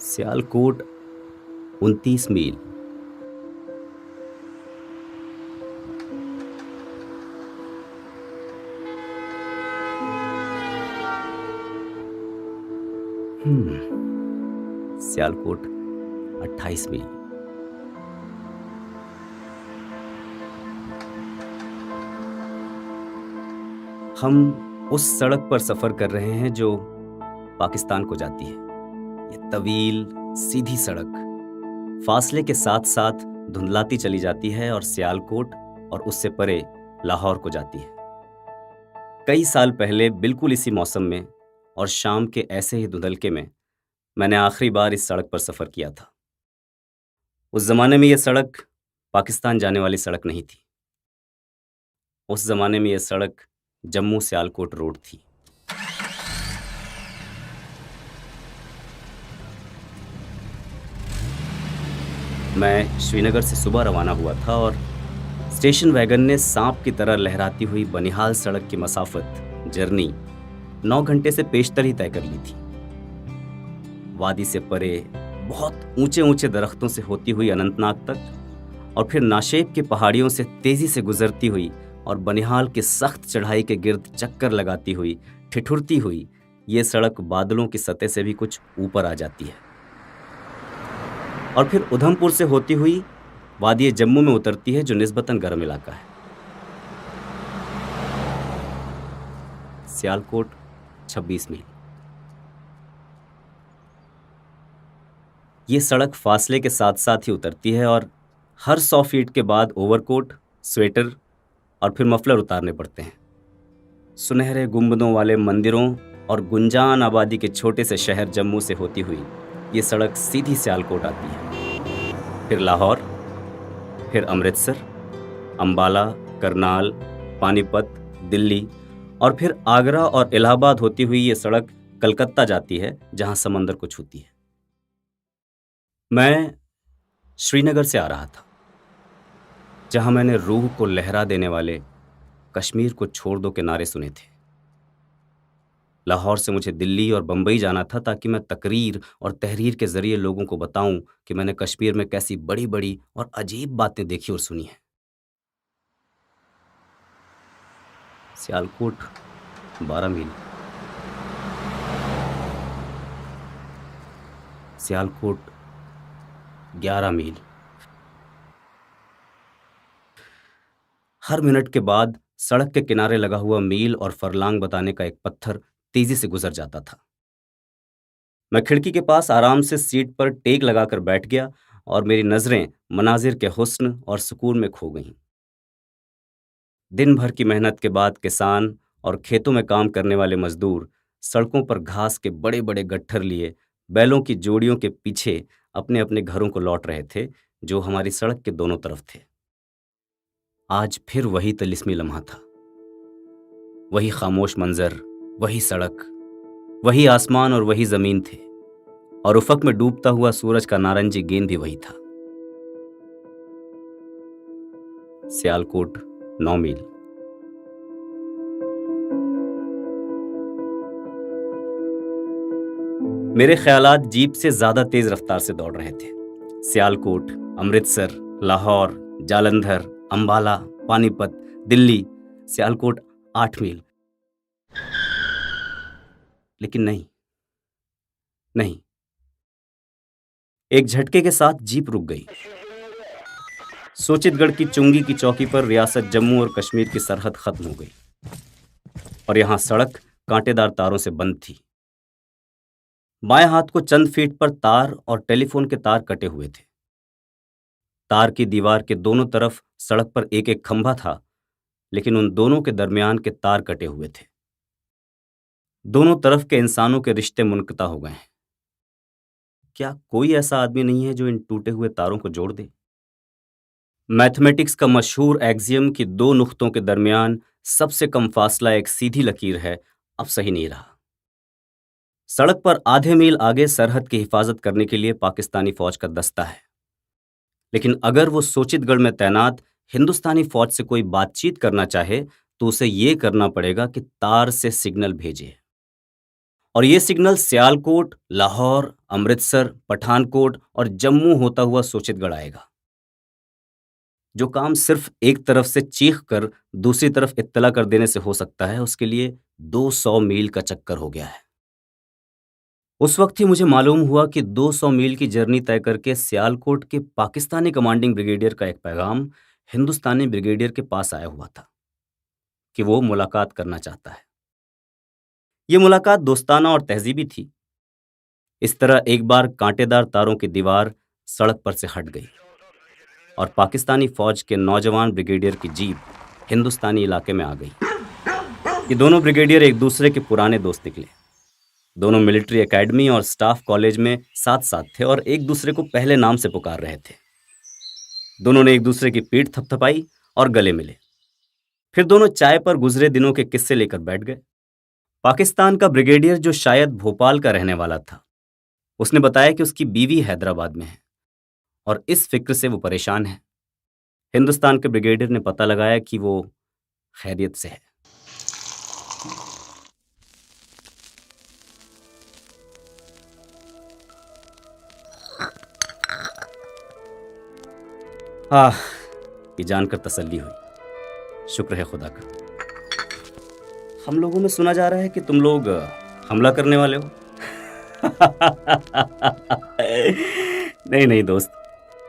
सियालकोट 29 मील। सियालकोट 28 मील। हम उस सड़क पर सफर कर रहे हैं जो पाकिस्तान को जाती है। ये तवील सीधी सड़क फासले के साथ साथ धुंधलाती चली जाती है और सियालकोट और उससे परे लाहौर को जाती है। कई साल पहले बिल्कुल इसी मौसम में और शाम के ऐसे ही धुंधलके में मैंने आखिरी बार इस सड़क पर सफर किया था। उस जमाने में यह सड़क पाकिस्तान जाने वाली सड़क नहीं थी। उस जमाने में यह सड़क जम्मू सियालकोट रोड थी। मैं श्रीनगर से सुबह रवाना हुआ था और स्टेशन वैगन ने सांप की तरह लहराती हुई बनिहाल सड़क की मसाफत जर्नी 9 घंटे से पेशतर ही तय कर ली थी। वादी से परे बहुत ऊंचे ऊंचे दरख्तों से होती हुई अनंतनाग तक और फिर नाशेब की पहाड़ियों से तेजी से गुजरती हुई और बनिहाल के सख्त चढ़ाई के गिर्द चक्कर लगाती हुई ठिठुरती हुई ये सड़क बादलों की सतह से भी कुछ ऊपर आ जाती है और फिर उधमपुर से होती हुई वादी जम्मू में उतरती है जो निस्बतन गर्म इलाका है। सियालकोट 26 मील। ये सड़क फासले के साथ साथ ही उतरती है और हर 100 फीट के बाद ओवरकोट, स्वेटर और फिर मफलर उतारने पड़ते हैं। सुनहरे गुंबदों वाले मंदिरों और गुंजान आबादी के छोटे से शहर जम्मू से होती हुई ये सड़क सीधी सियालकोट आती है, फिर लाहौर, फिर अमृतसर, अंबाला, करनाल, पानीपत, दिल्ली और फिर आगरा और इलाहाबाद होती हुई ये सड़क कलकत्ता जाती है जहां समंदर को छूती है। मैं श्रीनगर से आ रहा था जहां मैंने रूह को लहरा देने वाले कश्मीर को छोड़ दो के नारे सुने थे। लाहौर से मुझे दिल्ली और बंबई जाना था ताकि मैं तकरीर और तहरीर के जरिए लोगों को बताऊं कि मैंने कश्मीर में कैसी बड़ी बड़ी और अजीब बातें देखी और सुनी हैं। सियालकोट 12 मील। सियालकोट 11 मील। हर मिनट के बाद सड़क के किनारे लगा हुआ मील और फरलांग बताने का एक पत्थर तेजी से गुजर जाता था। मैं खिड़की के पास आराम से सीट पर टेक लगाकर बैठ गया और मेरी नजरें मनाजिर के हुस्न और सुकून में खो गईं। दिन भर की मेहनत के बाद किसान और खेतों में काम करने वाले मजदूर सड़कों पर घास के बड़े बड़े गट्ठर लिए बैलों की जोड़ियों के पीछे अपने अपने घरों को लौट रहे थे जो हमारी सड़क के दोनों तरफ थे। आज फिर वही तिलिस्मी लम्हा था, वही खामोश मंजर, वही सड़क, वही आसमान और वही जमीन थे और उफक में डूबता हुआ सूरज का नारंगी गेंद भी वही था। सियालकोट 9 मील। मेरे ख्यालात जीप से ज्यादा तेज रफ्तार से दौड़ रहे थे। सियालकोट, अमृतसर, लाहौर, जालंधर, अंबाला, पानीपत, दिल्ली, सियालकोट 8 मील। लेकिन नहीं नहीं, एक झटके के साथ जीप रुक गई। सोचितगढ़ की चुंगी की चौकी पर रियासत जम्मू और कश्मीर की सरहद खत्म हो गई और यहां सड़क कांटेदार तारों से बंद थी। बाएं हाथ को चंद फीट पर तार और टेलीफोन के तार कटे हुए थे। तार की दीवार के दोनों तरफ सड़क पर एक एक खंभा था, लेकिन उन दोनों के दरमियान के तार कटे हुए थे। दोनों तरफ के इंसानों के रिश्ते मुनक़ता हो गए हैं। क्या कोई ऐसा आदमी नहीं है जो इन टूटे हुए तारों को जोड़ दे? मैथमेटिक्स का मशहूर एक्सियम कि दो नुक्तों के दरमियान सबसे कम फासला एक सीधी लकीर है, अब सही नहीं रहा। सड़क पर आधे मील आगे सरहद की हिफाजत करने के लिए पाकिस्तानी फौज का दस्ता है, लेकिन अगर वो सोचितगढ़ में तैनात हिंदुस्तानी फौज से कोई बातचीत करना चाहे तो उसे ये करना पड़ेगा कि तार से सिग्नल भेजे। और ये सिग्नल सियालकोट, लाहौर, अमृतसर, पठानकोट और जम्मू होता हुआ सोचितगढ़ आएगा। जो काम सिर्फ एक तरफ से चीख कर दूसरी तरफ इत्तला कर देने से हो सकता है, उसके लिए 200 मील का चक्कर हो गया है। उस वक्त ही मुझे मालूम हुआ कि 200 मील की जर्नी तय करके सियालकोट के पाकिस्तानी कमांडिंग ब्रिगेडियर का एक पैगाम हिंदुस्तानी ब्रिगेडियर के पास आया हुआ था कि वो मुलाकात करना चाहता है। ये मुलाकात दोस्ताना और तहजीबी थी। इस तरह एक बार कांटेदार तारों की दीवार सड़क पर से हट गई और पाकिस्तानी फौज के नौजवान ब्रिगेडियर की जीप हिंदुस्तानी इलाके में आ गई। ये दोनों ब्रिगेडियर एक दूसरे के पुराने दोस्त निकले। दोनों मिलिट्री एकेडमी और स्टाफ कॉलेज में साथ साथ थे और एक दूसरे को पहले नाम से पुकार रहे थे। दोनों ने एक दूसरे की पीठ थपथपाई और गले मिले। फिर दोनों चाय पर गुजरे दिनों के किस्से लेकर बैठ गए। पाकिस्तान का ब्रिगेडियर, जो शायद भोपाल का रहने वाला था, उसने बताया कि उसकी बीवी हैदराबाद में है और इस फिक्र से वो परेशान है। हिंदुस्तान के ब्रिगेडियर ने पता लगाया कि वो खैरियत से है। ये जानकर तसल्ली हुई। शुक्र है खुदा का। हम लोगों में सुना जा रहा है कि तुम लोग हमला करने वाले हो। नहीं नहीं दोस्त,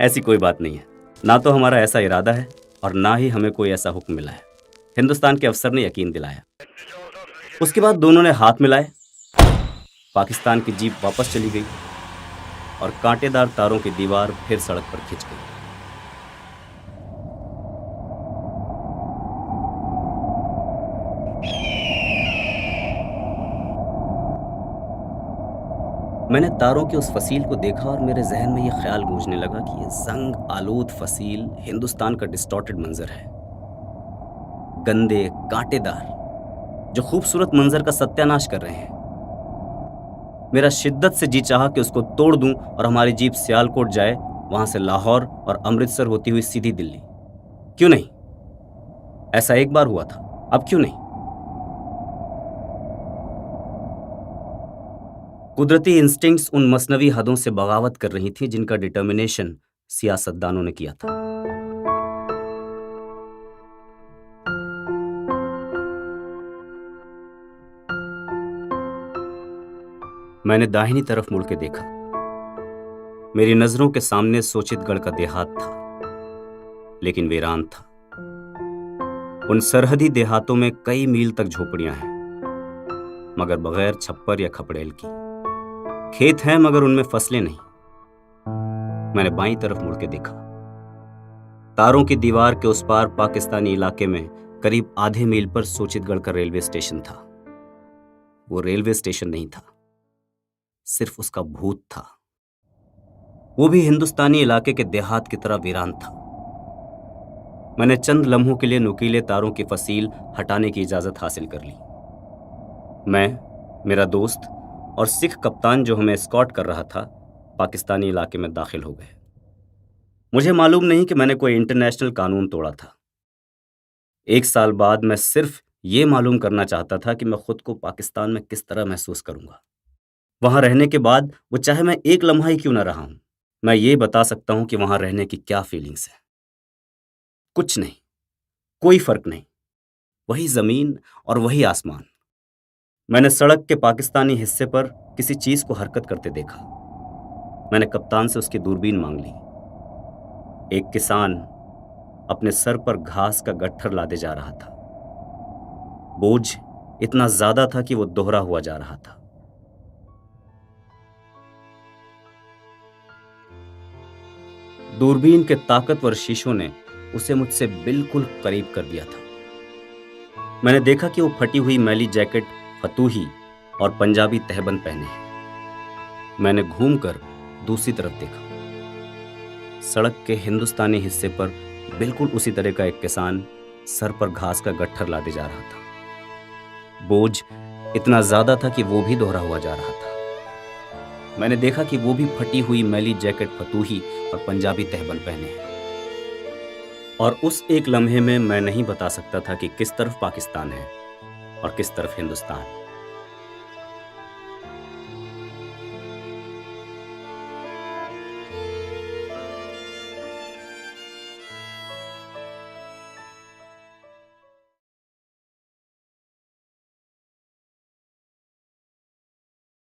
ऐसी कोई बात नहीं है। ना तो हमारा ऐसा इरादा है और ना ही हमें कोई ऐसा हुक्म मिला है। हिंदुस्तान के अफसर ने यकीन दिलाया। उसके बाद दोनों ने हाथ मिलाए। पाकिस्तान की जीप वापस चली गई और कांटेदार तारों की दीवार फिर सड़क पर खिंच गई। मैंने तारों की उस फसील को देखा और मेरे जहन में यह ख्याल गूंजने लगा कि यह जंग आलूद फसील हिंदुस्तान का डिस्टॉर्टेड मंजर है। गंदे, कांटेदार, जो खूबसूरत मंजर का सत्यानाश कर रहे हैं। मेरा शिद्दत से जी चाहा कि उसको तोड़ दूं और हमारी जीप सियालकोट जाए, वहां से लाहौर और अमृतसर होती हुई सीधी दिल्ली। क्यों नहीं? ऐसा एक बार हुआ था, अब क्यों नहीं? कुदरती इंस्टिंक्ट्स उन मसनवी हदों से बगावत कर रही थी जिनका डिटर्मिनेशन सियासतदानों ने किया था। मैंने दाहिनी तरफ मुड़ के देखा। मेरी नजरों के सामने सोचितगढ़ का देहात था, लेकिन वीरान था। उन सरहदी देहातों में कई मील तक झोपड़ियां हैं, मगर बगैर छप्पर या खपड़ेल की। खेत हैं मगर उनमें फसलें नहीं। मैंने बाईं तरफ मुड़ के देखा। तारों की दीवार के उस पार पाकिस्तानी इलाके में करीब आधे मील पर सोचितगढ़ का रेलवे स्टेशन था। वो रेलवे स्टेशन नहीं था, सिर्फ उसका भूत था। वो भी हिंदुस्तानी इलाके के देहात की तरह वीरान था। मैंने चंद लम्हों के लिए नुकीले तारों की फसील हटाने की इजाजत हासिल कर ली। मैं, मेरा दोस्त और सिख कप्तान जो हमें एस्कॉर्ट कर रहा था, पाकिस्तानी इलाके में दाखिल हो गए। मुझे मालूम नहीं कि मैंने कोई इंटरनेशनल कानून तोड़ा था। 1 साल बाद मैं सिर्फ ये मालूम करना चाहता था कि मैं खुद को पाकिस्तान में किस तरह महसूस करूंगा। वहां रहने के बाद, वो चाहे मैं एक लम्हा ही क्यों ना रहा हूं, मैं ये बता सकता हूं कि वहां रहने की क्या फीलिंग्स है। कुछ नहीं, कोई फर्क नहीं, वही जमीन और वही आसमान। मैंने सड़क के पाकिस्तानी हिस्से पर किसी चीज को हरकत करते देखा। मैंने कप्तान से उसकी दूरबीन मांग ली। एक किसान अपने सर पर घास का गट्ठर लादे जा रहा था। बोझ इतना ज्यादा था कि वो दोहरा हुआ जा रहा था। दूरबीन के ताकतवर शीशों ने उसे मुझसे बिल्कुल करीब कर दिया था। मैंने देखा कि वो फटी हुई मैली जैकेट, फतूही और पंजाबी तहबंद पहने हैं। मैंने घूमकर दूसरी तरफ देखा। सड़क के हिंदुस्तानी हिस्से पर बिल्कुल उसी तरह का एक किसान सर पर घास का गट्ठर लादे जा रहा था। बोझ इतना ज्यादा था कि वो भी दोहरा हुआ जा रहा था। मैंने देखा कि वो भी फटी हुई मैली जैकेट, फतूही और पंजाबी तहबंद पहने हैं। और उस एक लम्हे में मैं नहीं बता सकता था कि किस तरफ पाकिस्तान है और किस तरफ हिंदुस्तान।